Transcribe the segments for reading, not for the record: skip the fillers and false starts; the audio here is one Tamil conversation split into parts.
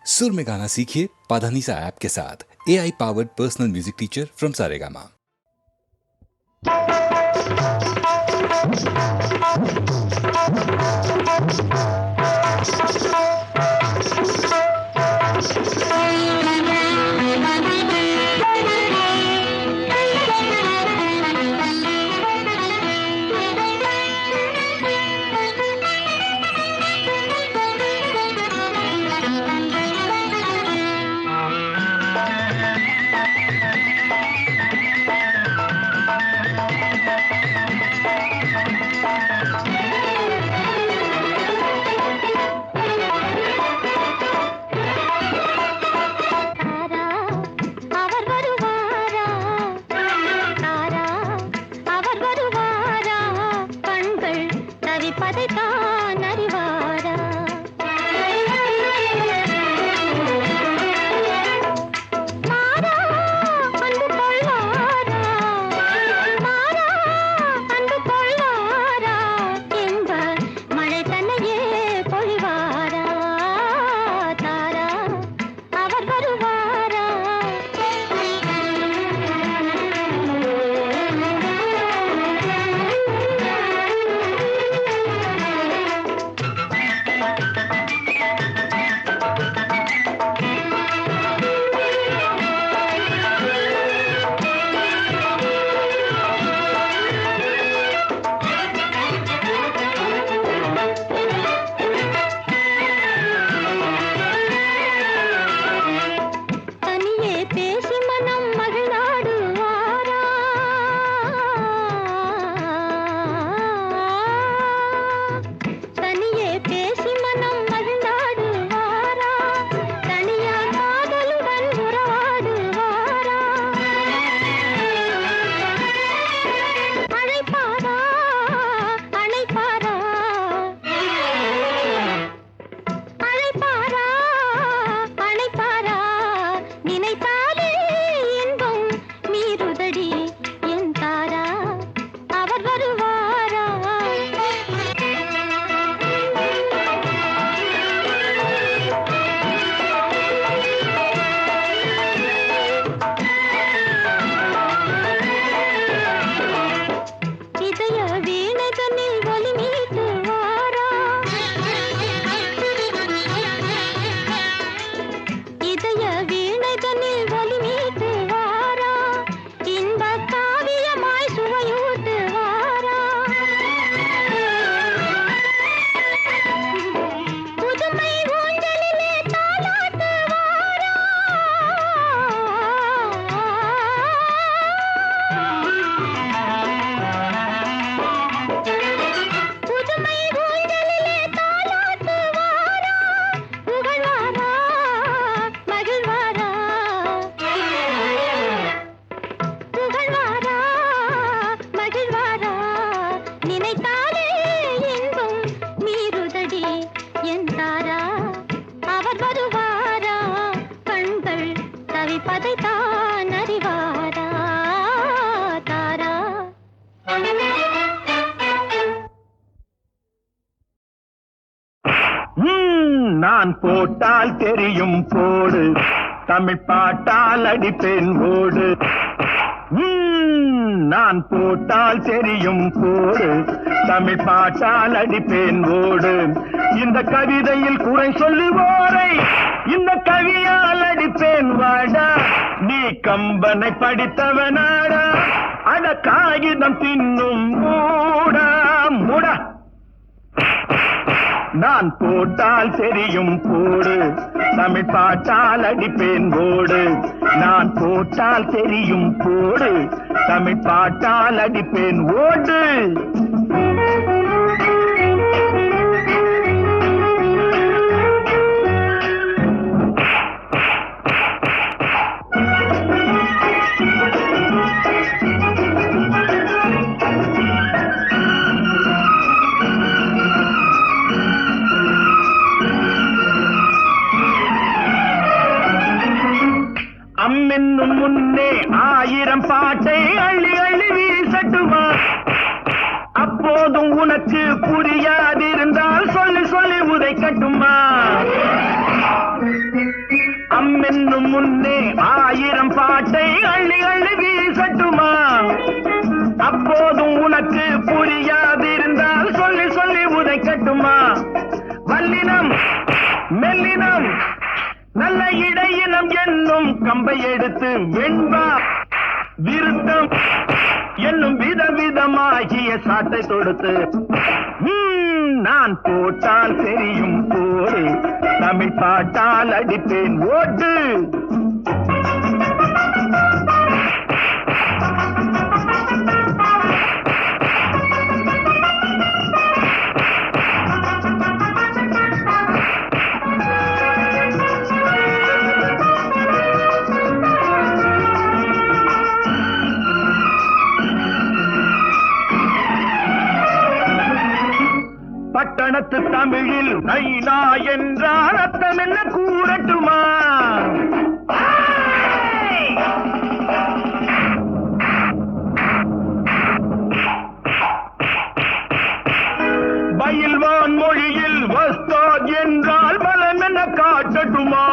सुर में गाना सीखिए पाधानीसा ऐप के साथ। AI powered personal music teacher from Saregama. நான் போட்டால் தெரியும் போடு, தமிழ் பாட்டால் அடிப்பேன் ஓடு. நான் போட்டால் தெரியும் போடு, தமிழ் பாட்டால் அடிப்பேன் ஓடு. இந்த கவிதையில் குறை சொல்லுவோரை இந்த கவியால் அடிப்பேன் வாடா. நீ கம்பனை படித்தவனாடா, அட காகிதம் தின்னும் மூடா மூடா. நான் போட்டால் தெரியும் போடு, தமிழ் பாட்டால் அடிப்பேன் ஓடு. நான் போட்டால் தெரியும் போடு, தமிழ் பாட்டால் அடிப்பேன் ஓடு. அம்மென்னும் முன்னே 1000 பாட்டை அள்ளி அள்ளி வீசட்டுமா? அப்போதும் உனக்கு புரியாதிருந்தால் சொல்லி சொல்லி உதைக்கட்டுமா? என்னும் முன்னே 1000 பாட்டை அள்ளி அள்ளி வீசட்டுமா அப்போதும் உனக்கு புரியாதிருந்தால் சொல்லி சொல்லி உதைக்கட்டுமா வல்லினம் மெல்லினம் நல்ல இடையினம் என்னும் கம்பை எடுத்து வெண்பா விருத்தம் என்னும் விதவிதமாகிய சாட்டை தொடுத்து நான் போட்டால் தெரியும் போடு தமிழ் பாட்டால் அடிப்பேன் ஓட்டு பட்டணத்து தமிழில் நைனா என்றால் அர்த்தம் என்ன கூறட்டுமா பயில்வான் மொழியில் வஸ்தாத் என்றால் பலம் என்ன காட்டட்டுமா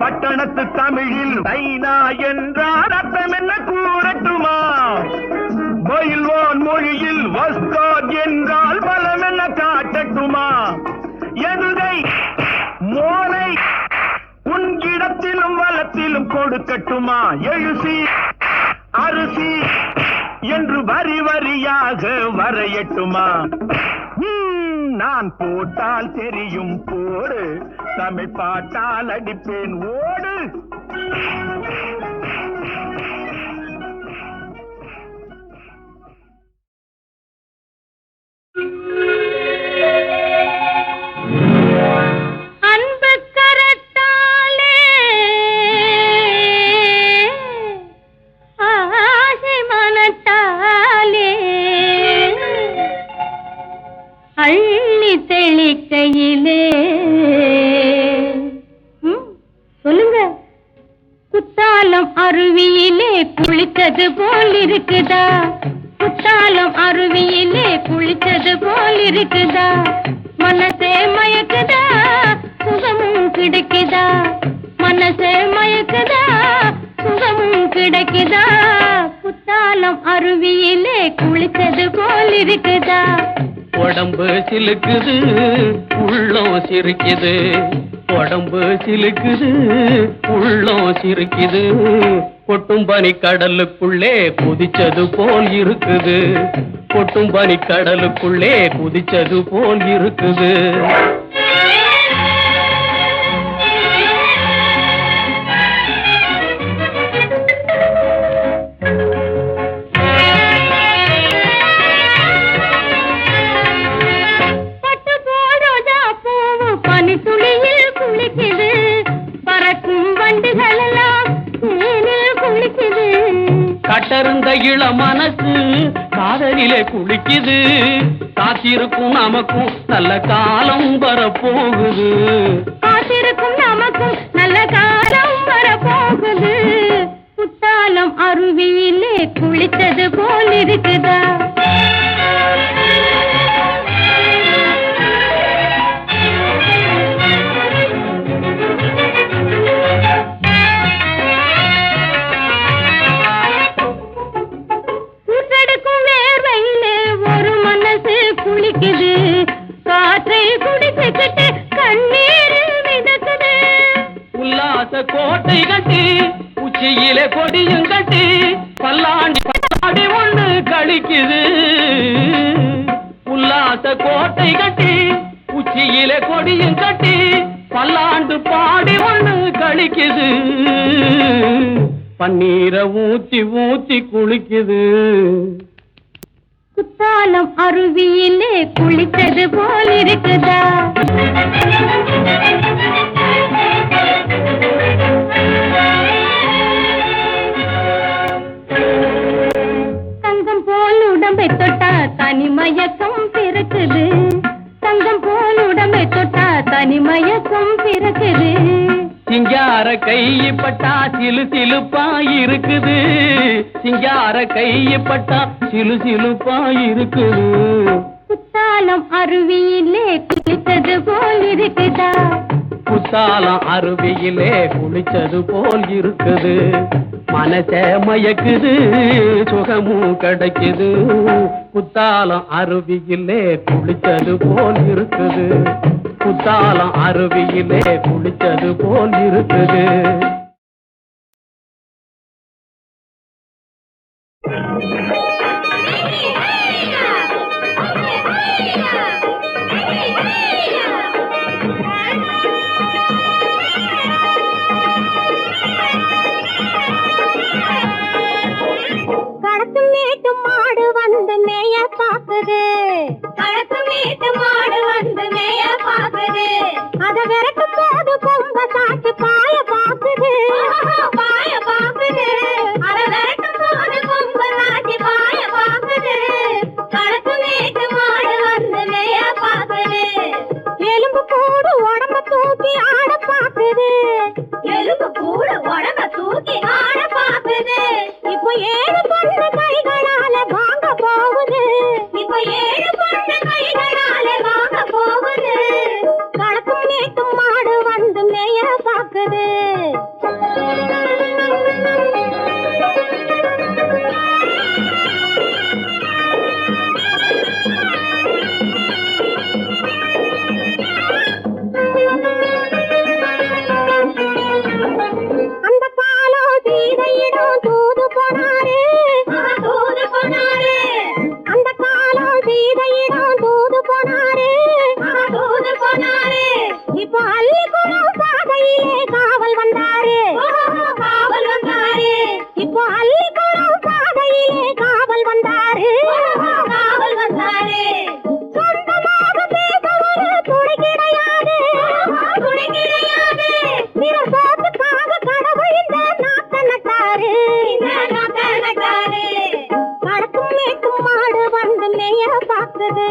பட்டணத்து தமிழில் நைனா என்றால் அர்த்தம் என்ன கூறட்டுமா பயில்வான் மொழியில் வஸ்தாத் என்றால் பலம் என்ன காட்டட்டுமா எதுகை மோனை உன் இடத்திலும் வளத்திலும் கொடுக்கட்டுமா எழுசி அரிசி என்று வரி வரியாக வரையட்டுமா நான் போட்டால் தெரியும் போடு தமிழ் பாட்டால் அடிப்பேன் ஓடு தெளிக்கையிலே சொல்லுங்க குத்தாலம் அருவியிலே குளித்தது போல் இருக்குதா குத்தாலம் அருவியிலே குளித்தது போல் இருக்குதா மனசே மயக்குதா சுகமும் கிடைக்குதா மனசே மயக்குதா சுகமும் கிடைக்குதா குத்தாலம் அருவியிலே குளித்தது போல் இருக்குதா உடம்பு சிலுக்குது உள்ளம் சிரிக்குது உடம்பு சிலுக்குது உள்ளம் சிரிக்குது கொட்டும் பனி கடலுக்குள்ளே குதிச்சது போல் இருக்குது கொட்டும் பனி கடலுக்குள்ளே குதிச்சது போல் இருக்குது கட்டருந்த இள மனசு காதலிலே குளிக்குது காத்திருக்கும் நமக்கும் நல்ல காலம் வரப்போகுது காத்திருக்கும் நமக்கும் நல்ல காலம் வரப்போகுது குத்தாலம் அருவியிலே குளித்தது போல் இருக்குதா காற்றை குடிச்சுக்கிட்டு கண்ணீர் மிதக்குது உல்லாச கோட்டை கட்டி உச்சியிலே கொடியும் கட்டி பல்லாண்டி பல்லாடி ஒண்ணு கழிக்குது உல்லாச கோட்டை கட்டி உச்சியிலே கொடியும் கட்டி பல்லாண்டு பாடி ஒண்ணு கழிக்குது பன்னீரை ஊத்தி ஊத்தி குளிக்குது குத்தாலம் அருவியிலே குளித்தது போல் இருக்குதா தங்கம் போல் உடம்பை தொட்டா தனிமயக்கம் பிறக்குது தங்கம் போல் உடம்பை தொட்டா தனிமயக்கம் பிறக்குது சிங்கார கைப்பட்டா சிலு சிலுப்பா இருக்குது சிங்கார கைப்பட்டா சிலு சிலுப்பா இருக்குது குத்தாலம் குத்தாலம் அருவியிலே குளித்தது போல் இருக்குதா? குத்தாலம் அருவியிலே குளிச்சது போல் இருக்குது. மனச மயக்குது, சுகமும் கிடைக்குது. குத்தாலம் அருவியிலே குளிச்சது போல் இருக்குது. குத்தாலம் அருவியிலே குளிச்சது போல் இருக்குது. கடத்து மேட்டு மாடு வந்து மேய பாக்குது. கடத்து மேட்டு மாடு வந்து மேய பாக்குது. அத விரட்டு போது கொம்ப சாச்சு பாய பாக்குது. பாய பாக்குது. அத விரட்டு போது கொம்ப சாச்சு பாய பாக்குது. கடத்து மேட்டு மாடு வந்து மேய பாக்குது. எலும்பு கூடு உடம்ப தூக்கி ஆட பாக்குது. எலும்பு கூடு உடம்ப தூக்கி ஆட பாக்குது. இப்போ ஏழு பொண்ணு கைகளால வாங்க போகுது. இப்போ ஏழு பொண்ணு கைகளால வாங்க போகுது. கடக்கும் மேட்டும் மாடு வந்து மேய பாக்குது. அந்த காலம் சீதையிடம் தூது போனாரு. தூது போனாரு. அந்த காலம் சீதையிடம் தூது போனாரு. தூது போனாரு. இப்போ அள்ளிக்குளம் பாதையிலே காவல் வந்தாரு. காவல் வந்தாரு. இப்போ அள்ளிக்குளம் பாதையிலே காவல் வந்தாரு. காவல் வந்தாரு. சொந்தமாக பேச ஒரு துணை கிடையாது. துணை கிடையாது. பிறர் சோத்துக்காக கடவுள் இந்த நாட்டை நட்டாரு. இந்த நாட்டை நட்டாரு. கடக்கும் மேட்டும் மாடு வந்து மேய பாக்குது.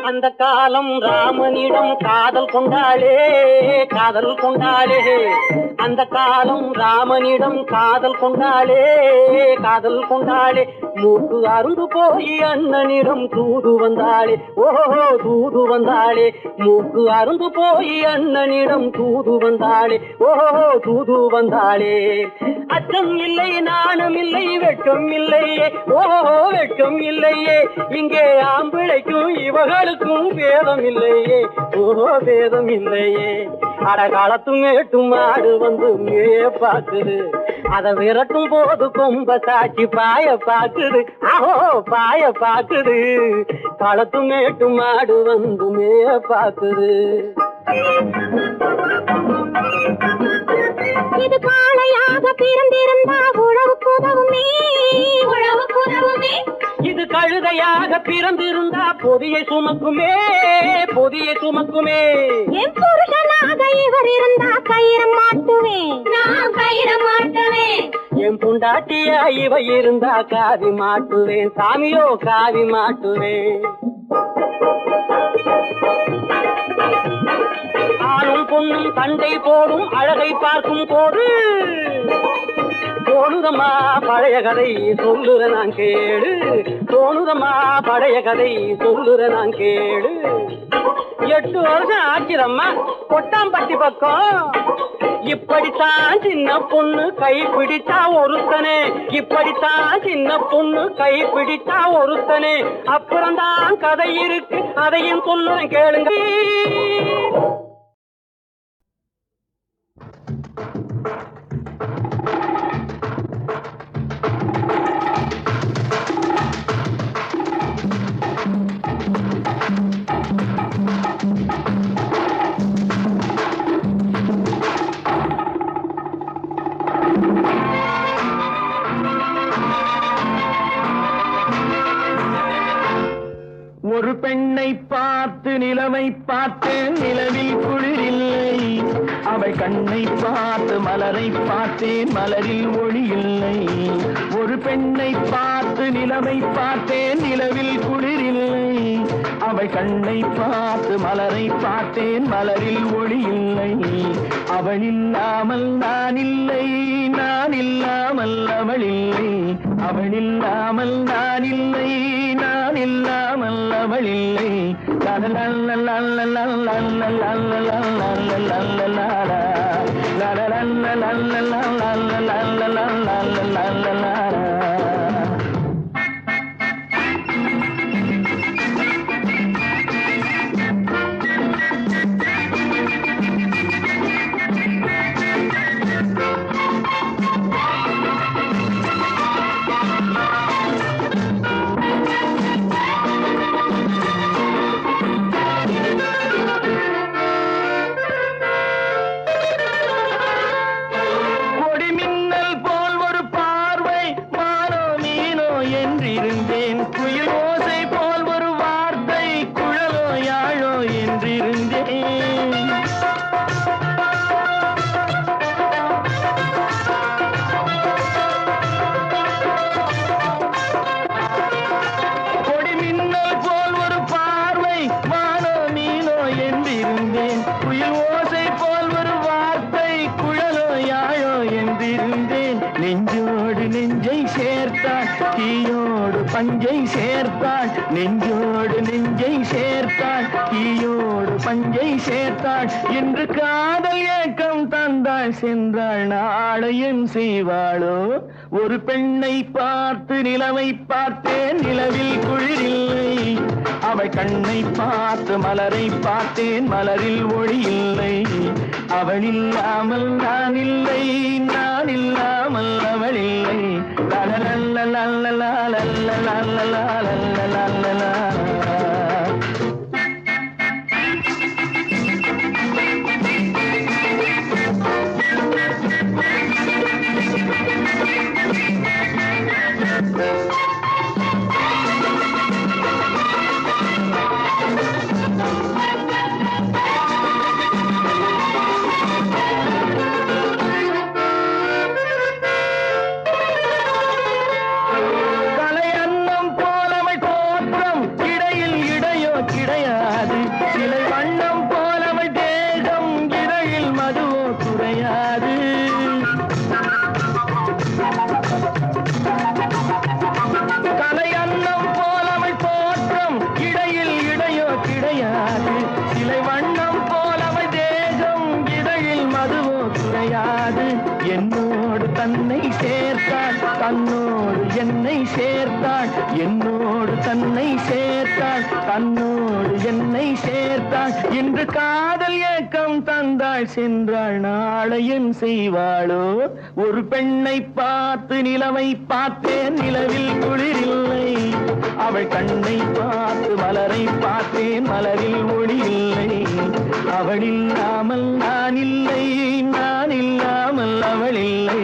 அந்த காலம் ராமனிடம் காதல் கொண்டாளே, காதல் கொண்டாளே. அந்த காலம் ராமனிடம் காதல் கொண்டாளே, காதல் கொண்டாளே. மூக்கு அருந்து போய் அண்ணனிடம் தூது வந்தாளே. ஓஹோ தூது வந்தாளே. மூக்கு அருந்து போய் அண்ணனிடம் தூது வந்தாளே. ஓஹோ தூது வந்தாளே. அச்சம் இல்லை, நாணம் இல்லை, வெட்கம் இல்லையே. ஓஹோ வெட்கம் இல்லையே. இங்கே ஆம்பிளைக்கும் இவர்களுக்கும் பேதம் இல்லையே. ஓஹோ பேதம் இல்லையே. அடகாலத்தும் மேட்டும் மாடு வந்து மேய பாக்குது. அத விரட்டும் போது கொம்ப சாட்சி பாய பாக்குது. ஆஹோ பாய பாக்குது. களத்து மேட்டு மாடு வந்து மேய பாக்குது. இது காளையாக பிறந்திருந்தா உழவுக்கு உதவுமே. உழவுக்கு உதவுமே. இது கழுதையாக பிறந்திருந்தா பொதியை சுமக்குமே, பொதியை சுமக்குமே. என் புருஷனாக இவர் இருந்தா கயிறு மாட்டுவேன். நான் கயிறு மாட்டுவேன். என் பொண்டாட்டியா இவ இருந்தா காவி மாட்டுவேன். சாமியோ காவி மாட்டுவேன். ஆணும் பொண்ணும் சண்டை போடும் அழகை பார்க்கும் போது தோணுதம்மா பழைய கதை சொல்லுற நான் கேளு. தோணுதம்மா பழைய கதை சொல்லுற நான் கேளு. 8 வருஷம் ஆச்சுதம்மா கொட்டாம்பட்டி பக்கம். இப்படித்தான் சின்ன பொண்ணு கை பிடித்தா ஒருத்தனே. இப்படித்தான் சின்ன பொண்ணு கை பிடித்தா ஒருத்தனே. அப்புறம்தான் கதை இருக்கு, அதையும் சொல்லுறேன் கேளுங்க. ஒரு பெண்ணை பார்த்து நிலவை பார்த்து நிலவில் குளிரில்லை. அவள் கண்ணை பார்த்து மலரை பார்த்தேன் மலரில் ஒளி இல்லை. ஒரு பெண்ணை பார்த்து நிலவை பார்த்தேன் நிலவில் குளிரில்லை. அவள் அவள் கண்ணை பார்த்து மலரை பார்த்தேன், மலரில் ஒளி இல்லை. அவள் இல்லாமல் நான் இல்லை, நான் இல்லாமல் அவள் இல்லை. அவள் இல்லாமல் நான் இல்லை, நான் இல்லாமல் அவள் இல்லை. பஞ்சை சேர்த்தாள் நெஞ்சோடு நெஞ்சை சேர்த்தாள், தீயோடு பஞ்சை சேர்த்தாள். இன்று காதல் ஏக்கம் தந்தாள், சென்றாள் நாளையும் செய்வாளோ. ஒரு பெண்ணை பார்த்து நிலவை பார்த்தேன், நிலவில் குளிரில்லை. அவள் கண்ணை பார்த்து மலரை பார்த்தேன், மலரில் ஒளி இல்லை. அவள் இல்லாமல் நான் இல்லை, நான் இல்லாமல் அவள் இல்லை. என்னோடு தன்னை சேர்த்தாள், தன்னோடு என்னை சேர்த்தாள். என்னோடு தன்னை சேர்த்தாள், தன்னோடு என்னை சேர்த்தாள். இன்று காதல் ஏக்கம் தந்தாள், சென்றாள் நாளையும் செய்வாளோ. ஒரு பெண்ணை பார்த்து நிலவை பார்த்தேன், நிலவில் குளிரில்லை. அவள் கண்ணை பார்த்து மலரை பார்த்தேன், மலரில் ஒளி இல்லை. அவள் இல்லாமல் நான் இல்லை, நான் இல்லாமல் அவள் இல்லை.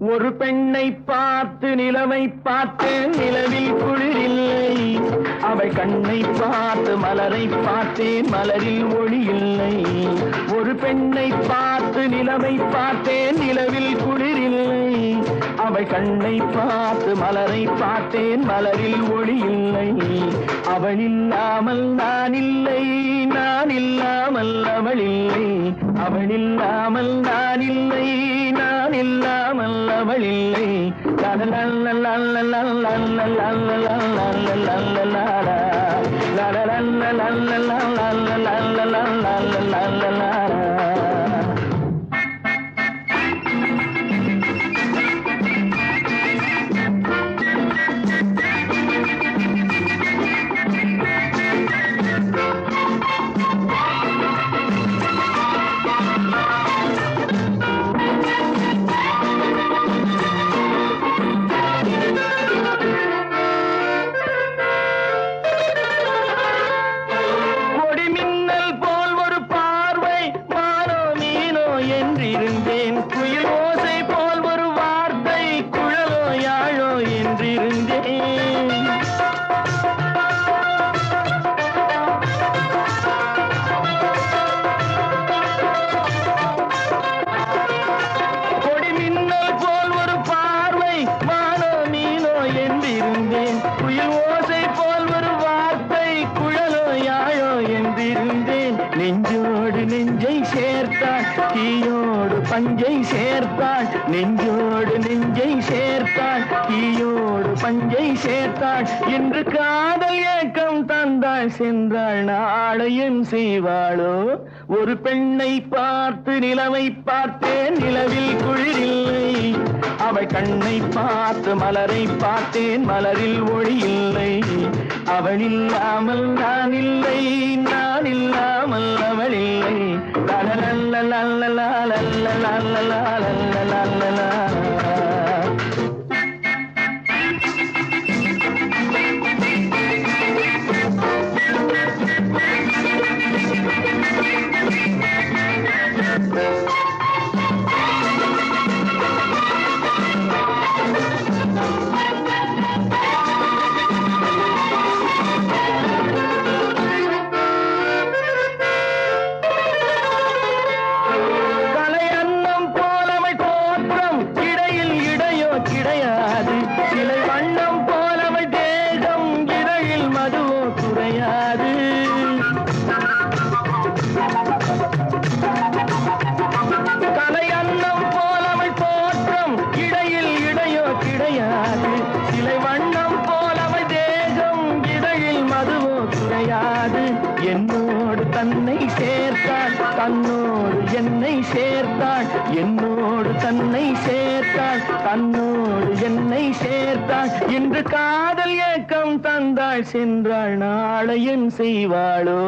ஒரு பெண்ணை பார்த்து நிலவை பார்த்தேன், நிலவில் குளிரில்லை. அவள் கண்ணை பார்த்து மலரை பார்த்தேன், மலரில் ஒளி இல்லை. ஒரு பெண்ணை பார்த்து நிலவை பார்த்தேன், நிலவில் குளிரில்லை. அவள் கண்ணை பார்த்து மலரை பார்த்தேன், மலரில் ஒளி இல்லை. அவள் இல்லாமல் நான் இல்லை, நான் இல்லாமல் அவள் இல்லை. அவள் இல்லாமல் நான் இல்லை, நான் இல்லாமல் அவள் இல்லை. la la la la la la la la la la la la la பஞ்சை சேர்த்தாள் நெஞ்சோடு நெஞ்சை சேர்த்தாள் தீயோடு பஞ்சை சேர்த்தாள் என்று காதல் ஏக்கம் தந்தாள் சென்றாள் நாளையும் செய்வாளோ ஒரு பெண்ணை பார்த்து நிலவை பார்த்தேன் நிலவில் குளிரில்லை அவள் கண்ணை பார்த்து மலரை பார்த்தேன் மலரில் ஒளி இல்லை அவள் இல்லாமல் நான் இல்லை நான் இல்லாமல் அவள் இல்லை என்னோடு தன்னை சேர்த்தாள் தன்னோடு என்னை சேர்த்தாள் என்னோடு தன்னை சேர்த்தாள் தன்னோடு என்னை சேர்த்தாள் இன்று காதல் ஏக்கம் தந்தாள் சென்றாள் நாளையும் செய்வாளோ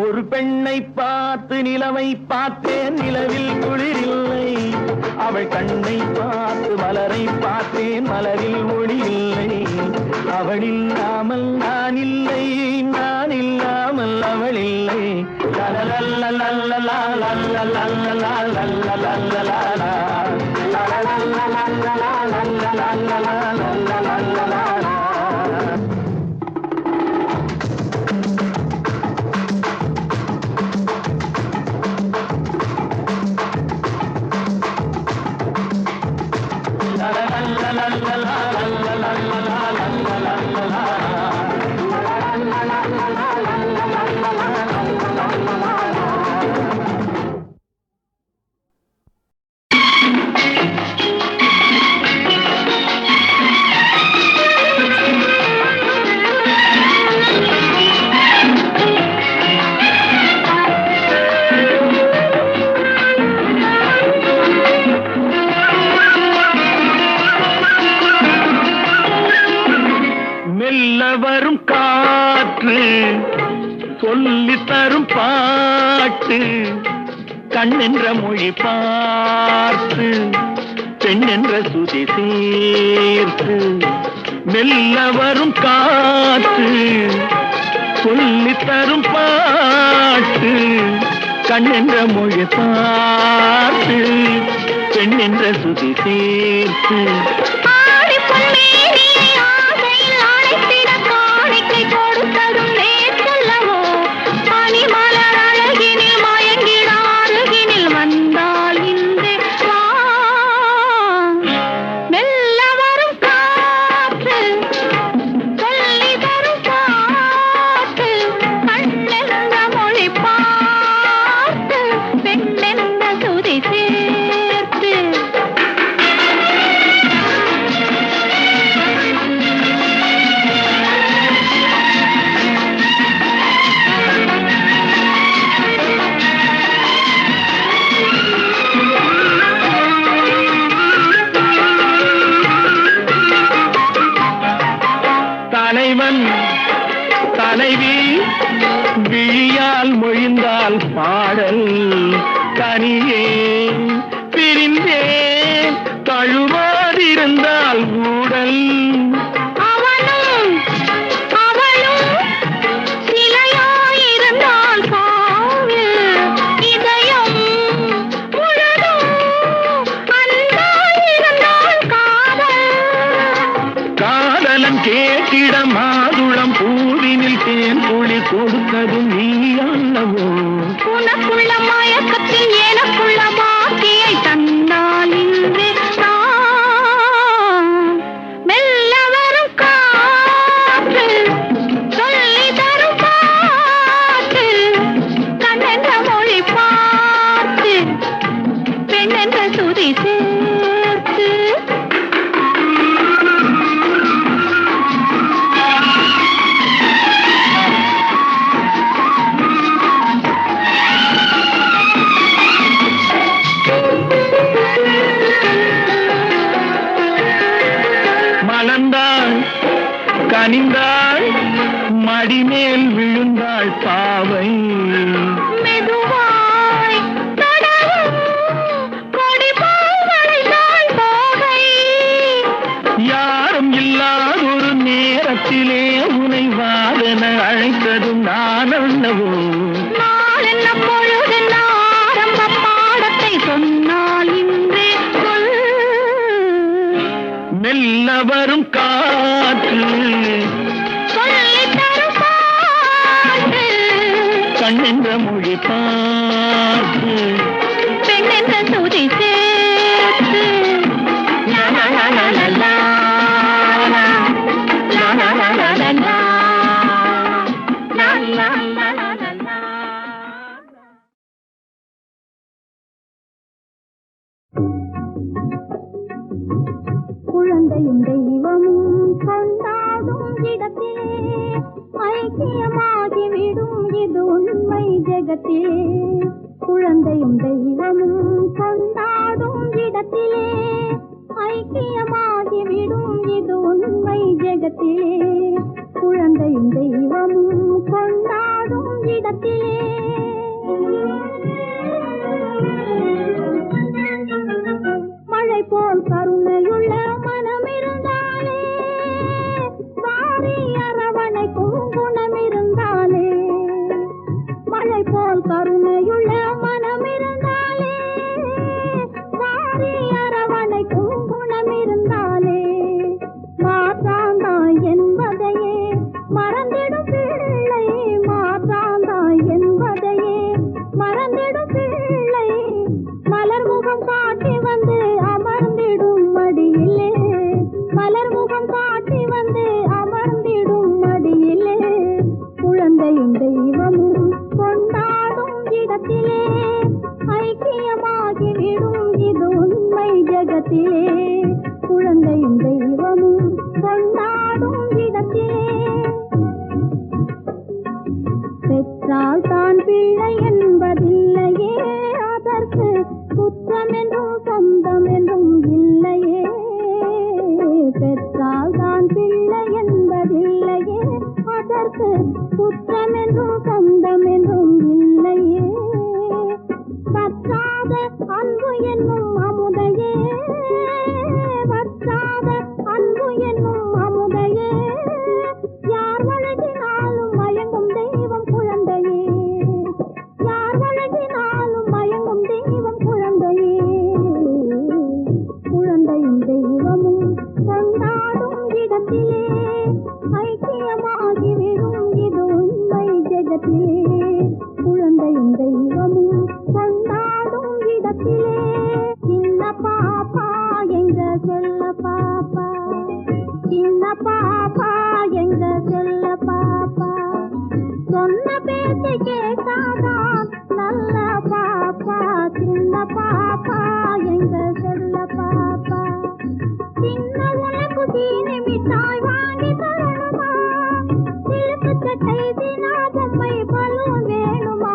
ஒரு பெண்ணை பார்த்து நிலவை பார்த்தேன் நிலவில் குளிரில்லை அவள் கண்ணை பார்த்து மலரை பார்த்தேன் மலரில் ஒளி இல்லை அவள் இல்லாமல் நான் இல்லை நான் இல்லாமல் அவள் இல்லை வரும் காற்று சொல்லி தரும் பாட்டு கண்ணென்ற மொழி பார்த்து பெண்ணென்ற சுதி சேர்த்து மெல்ல வரும் காற்று சொல்லி தரும் பாட்டு கண்ணென்ற மொழி பார்த்து பெண்ணென்ற சுதி சேர்த்து இருந்தால் பாடல் தனியே பிரிந்தேன் தழுவாதிருந்தால் ஊடல் கேட்டிட மாதுளம் பூவினில் தேன் துளி கொடுத்தது நீ அல்லவோ உனக்குள்ள மயக்கத்தில் எனக்குள்ள பாக்கியை தந்தால் இன்று மெல்ல வரும் காற்று சொல்லி தரும் பாட்டு கண்ணென்ற மொழி பார்த்து பெண்ணென்ற சுதி சேர்த்து மலர்ந்தாள் கனிந்தாள் மடிமேல் விழுந்தாள் பாவை மெதுவாய் தடவும் கொடி போல் வளைந்தாள் போகை யாரும் இல்லாதொரு நேரத்திலே உனை வாதென அழைத்ததும் நான் அல்லவோ நாள் என்ன பொழுதென்ன ஆரம்ப பாடத்தை சொன்னால் இன்றே சொல் மெல்ல வரும் காற்று சொல்லி தரும் பாட்டு கண்ணென்ற மொழி பார்த்து பெண்ணென்ற சுதி சேர்த்து லா லா லா லா லா லா லா லா லா லா லா லா லா லா லா லா லா. குழந்தையும் தெய்வமும் கொண்டாடும் இடத்திலே ஐக்கியமாகிவிடும் இது உண்மை ஜெகத்திலே குழந்தையும் தெய்வமும் கொண்டாடும் இடத்திலே ஐக்கியமாகிவிடும் இது உண்மை ஜெகத்திலே குழந்தையும் தெய்வமும் கொண்டாடும் இடத்திலே மழை போல் கருணையுள்ள மனம் இருந்தாலே வாரி அரவணைக்கும் குணம் இருந்தாலே மழை போல் கருணையுள்ள மனம் இருந்தாலே வாரி அரவணைக்கும் குணம் இருந்தாலே மாற்றாந்தாய் என்பதையே மறந்திடும் பிள்ளை மாற்றாந்தாய் என்பதையே மறந்திடும் பிள்ளை மலர் முகம் காட்டி வந்து அமர்ந்திடும் மடியிலே மலர் முகம் காட்டி வந்து அமர்ந்திடும் மடியிலே குழந்தையும் தெய்வமும் கொண்டாடும் இடத்திலே ஐக்கியமாகிவிடும் இது உண்மை ஜெகத்திலே குழந்தையும் தெய்வமும் கொண்டாடும் இடத்திலே பெற்றால் தான் பிள்ளை என்பதில்லையே அதற்கு குற்றம் என்றும் சொந்தம் என்றும் இல்லையே பெற்றால் தான் பிள்ளை என்பதில்லையே அதற்கு குற்றம் என்றும் சொந்தம் என்றும் இல்லையே பற்றாத அன்பு என்னும் அமுதையே பற்றாத அன்பு என்னும் அமுதையே யார் வழங்கினாலும் மயங்கும் தெய்வம் குழந்தையே யார் வழங்கினாலும் மயங்கும் தெய்வம் குழந்தையே குழந்தையும் தெய்வமும் கொண்டாடும் இடத்திலே ஐக்கியமாகிவிடும் இது உண்மை ஜெகத்திலே குழந்தையும் தெய்வமும் கொண்டாடும் இடத்திலே சின்ன பாப்பா எங்க செல்ல பாப்பா சின்ன பாப்பா எங்க செல்ல பாப்பா சொன்ன பேச்சை கேட்டாதான் நல்ல பாப்பா சின்ன பாப்பா எங்க செல்ல பாப்பா சின்ன உனக்கு சீனி மிட்டாய் வாங்கி தரணுமா சிலுக்கு சட்டை தினா பொம்மை பலூன் வேணுமா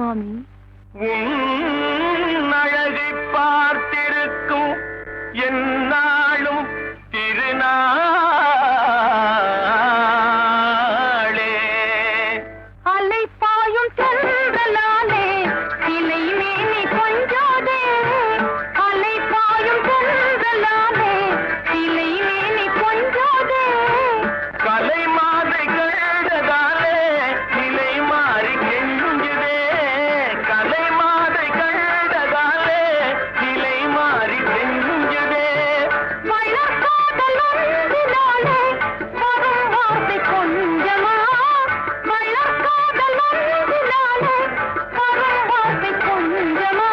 சுவாமி. அழகை பார்த்திருக்கும் என்னாலும் திருநாளே அலை பாயும் சென்றலாலே இலை மேனி கொஞ்சோதே. அலை பாயும் சென்றலாலே இலை மேனி கொஞ்சோதே. கலை மாதை கண்டதாலே இலை மாறி கெஞ்சுதே. கலை மாதை கண்டதாலே இலை மாறி கெஞ்சுதே. வளர்காதல் ஒன்றினாலே வரும் வார்த்தை கொஞ்சமா. வளர்காதல் ஒன்றினாலே வரும் வார்த்தை கொஞ்சமா.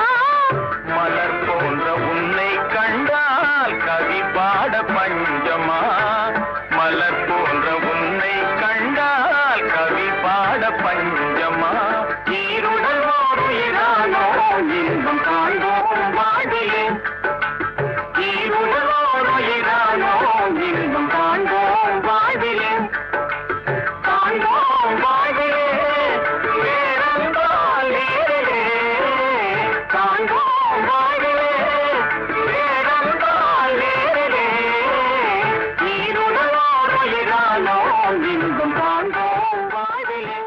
மலர் போன்ற உன்னை கண்டால் கவி பாட பஞ்சமா. மலர் போன்ற உன்னை கண்டால் கவி பாட பஞ்சமா. ஈருடல் ஓருயிரானோ இன்பம் காண்போம் வாழிலே. ஈருடல் ஓருயிரானோ இன்பம் காண்போம் வாழிலே. காண்போம் வாழிலே வேறென்றால் வேறே. காண்போம் வாழிலே வேறென்றால் வேறே. ஈருடல் ஓருயிரானோ இன்பம் காண்போம் வாழிலே.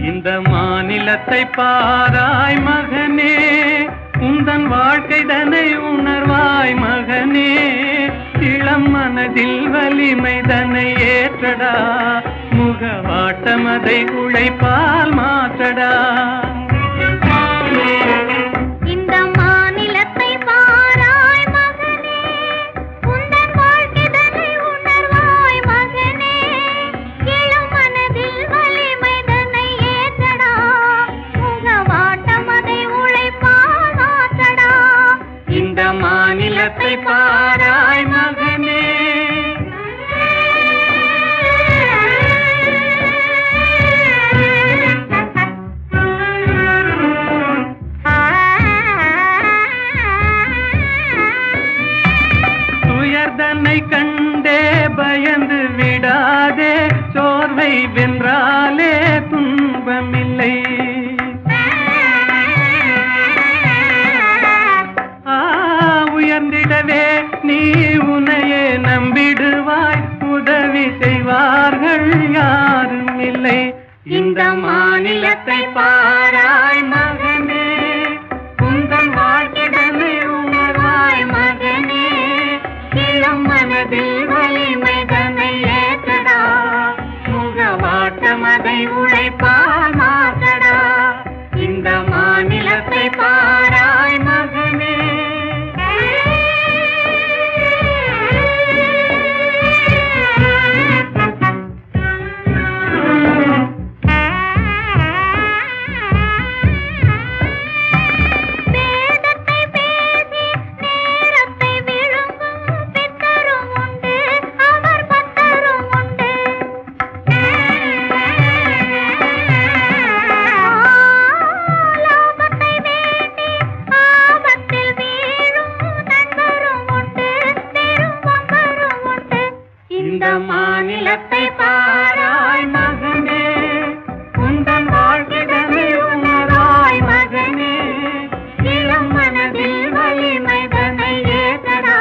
இந்த மாநிலத்தை பாராய் மகனே, உந்தன் வாழ்க்கை தனை உணர்வாய் மகனே. இளம் மனதில் வலிமை தனை ஏற்றடா, முகவாட்டம் அதை உழைப்பால் மாற்றடா. இந்த மாநிலத்தை பாராய் மகனே, உந்தன் வாழ்க்கைதனை உணர்வாய் மகனே. இளம் மனதில் வலிமை தன்னை ஏற்றடா, முகவாட்டம் அதை உழைப்பால் மாற்றடா. இந்த மாநிலத்தை பாராய் மகனே. துயர்தனை கண்டே பயந்து விடாதே, சோர்வை வென்றாலே துன்பமில்லை. உயர்ந்திடவே நீ உன்னையே நம்பிடுவாய், உதவி செய்வார்கள் யாரும் இல்லை. இந்த மாநிலத்தை பாராய் மகனே, உந்தன் வாழ்க்கைதனை உணர்வாய் மகனே. இளம் மனதில் வலிமை தன்னை ஏற்றடா, முகவாட்டம் அதை உழைப்பால் மாற்றடா. இந்த மாநிலத்தை பாராய் மகனே. வேதத்தை பேசி நேரத்தை விழுங்கும் பித்தரும் உண்டு, அவர் பக்தரும் உண்டு. லாபத்தை வேண்டி ஆபத்தில் வீழும் நண்பரும் உண்டு, பெரும் பம்பரும் உண்டு. இந்த மாநிலத்தை பாராய் மகனே, உந்தன் வாழ்க்கைதனை உணராய் மகனே. இளம் மனதில் வலிமை தன்னை ஏற்றடா,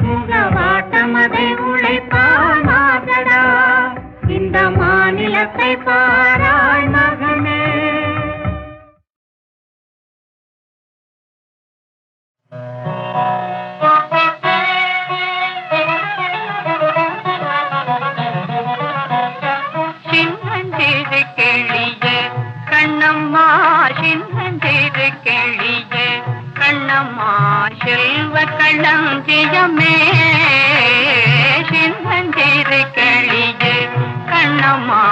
முகவாட்டம் அதை உழைப்பால் மாற்றடா. இந்த மாநிலத்தை பாராய் மகனே. சின்னஞ்சிறு கிளியே கண்ணம்மா, சின்னஞ்சிறு கிளியே கண்ணம்மா, செல்வ களஞ்சியமே. சின்னஞ்சிறு கிளியே கண்ணம்மா,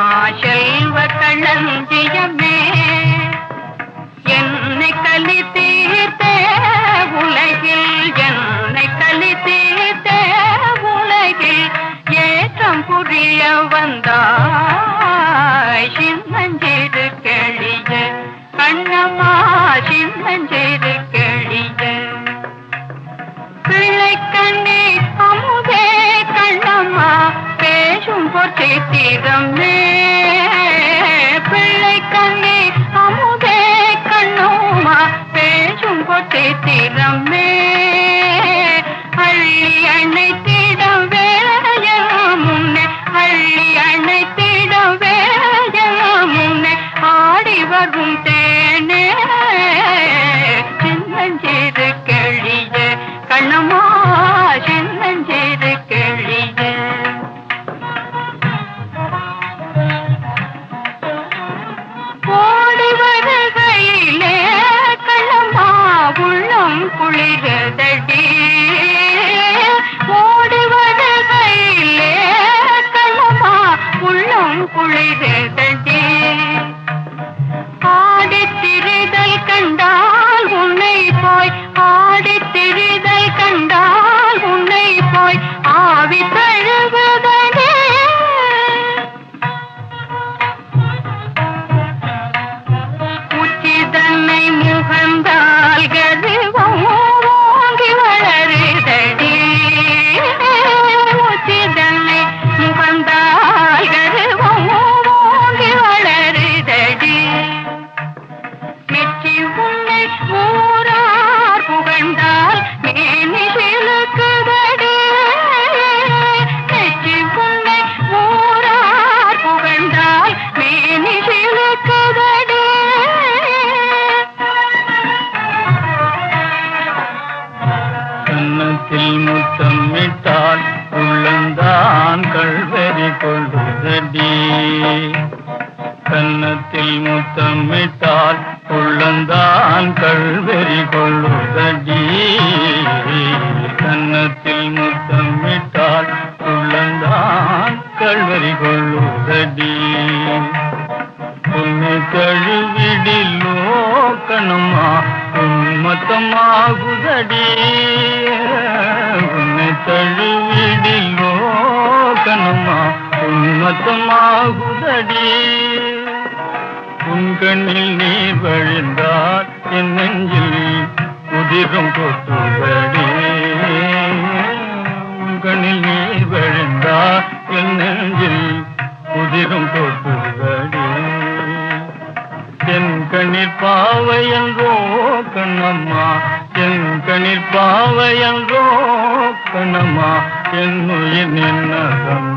செல்வ களஞ்சியமே. என்னை கலி தீர்த்தே உலகில், என்னை கலி தீர்த்தே உலகில். ஏக அழிய வந்தாய் சின்னஞ்சிறு கிளிய கண்ணம்மா சின்னஞ்சிறு கிளிய பிள்ளை கண்ணே அமுதே கண்ணம்மா பேசும் பொற்சித்திரமே பிள்ளை கண்ணே அமுதே கண்ணம்மா பேசும் பொற்சித்திரமே அள்ளி அணைத்திடம் வேலைய முன்னே அள்ளி அணைத்திடம் வேலைய முன்னே ஆடி வரும் தேனே சின்னஞ்சிறு கிளிய கண்ணம்மா சின்னஞ்சிறு கிளிய ஓடி வருகையிலே கண்ணம்மா உள்ளம் குளிரதடி ஓடி வருகையிலே கண்ணம்மா உள்ளம் குளிரதடி ஆடித் திரிதல் கண்டால் உன்னை போய் ஆடித் திரிதல் கண்டால் உன்னை போய் ஆவி தழுவுதடே உச்சிதன்னை முகந்தால் கருவம் ஓங்கி வளருதடி உச்சிதன்னை முகந்தால் கருவம் ஓங்கி வளருதடி மெச்சி உன்னை ஊரார் புகழ்ந்தால் மேனி சிலுக்குதடி மெச்சி உன்னை ஊரார் புகழ்ந்தால் மேனி சிலுக்குதடி கன்னத்தில் முத்தமிட்டால் உள்ளந்தான் கல்வெறி கொள்ளுதடி கன்னத்தில் முத்தமிட்டால் உள்ளந்தான் கல்வெறி கொள்ளுதடி கன்னத்தில் முத்தமிட்டால் உள்ளந்தான் கல்வெறி கொள்ளுதடி உன்னை தழுவிடிலோ கண்ணம்மா உன்மத்தமாகுதடி உன்னை தழுவிடிலோ கண்ணம்மா உன்மத்தமாகுதடி உன் கண்ணில் நீர் வழிந்தால் என் நெஞ்சில் உதிரும் கொட்டுதடி உன் கண்ணில் நீர் வழிந்தால் என் நெஞ்சில் உதிரும் கொட்டுதடி என் கண்ணிற் பாவையன்றோ கண்ணம்மா என் கண்ணிற் பாவையன்றோ கண்ணம்மா என் உயிர் நின்னதம்